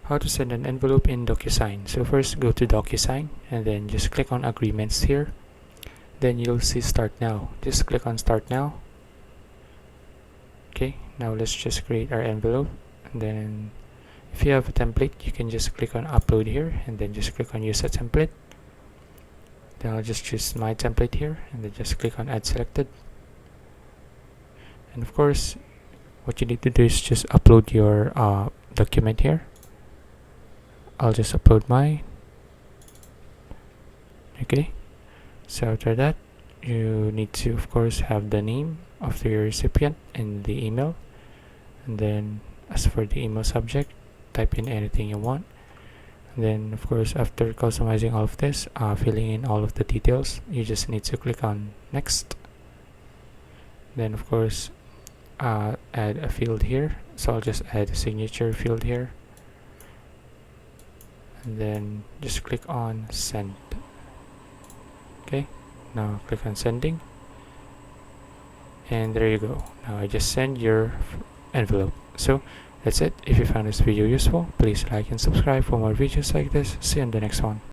how to send an envelope in DocuSign. So first go to DocuSign and then just click on agreements here. Then you'll see start now. Just click on start now. Okay, now let's just create our envelope, and then if you have a template you can just click on upload here and then just click on use a template. Then I'll just choose my template here and then just click on add selected. And of course what you need to do is just upload your document here. I'll just upload mine. Okay, so after that you need to of course have the name of the recipient and the email, and then as for the email subject, type in anything you want. And then of course after customizing all of this, filling in all of the details, you just need to click on next. Then of course add a field here, so I'll just add a signature field here, and then just click on send. Okay, now click on sending, and there you go. Now I just send your envelope. So that's it. If you found this video useful, please like and subscribe for more videos like this. See you in the next one.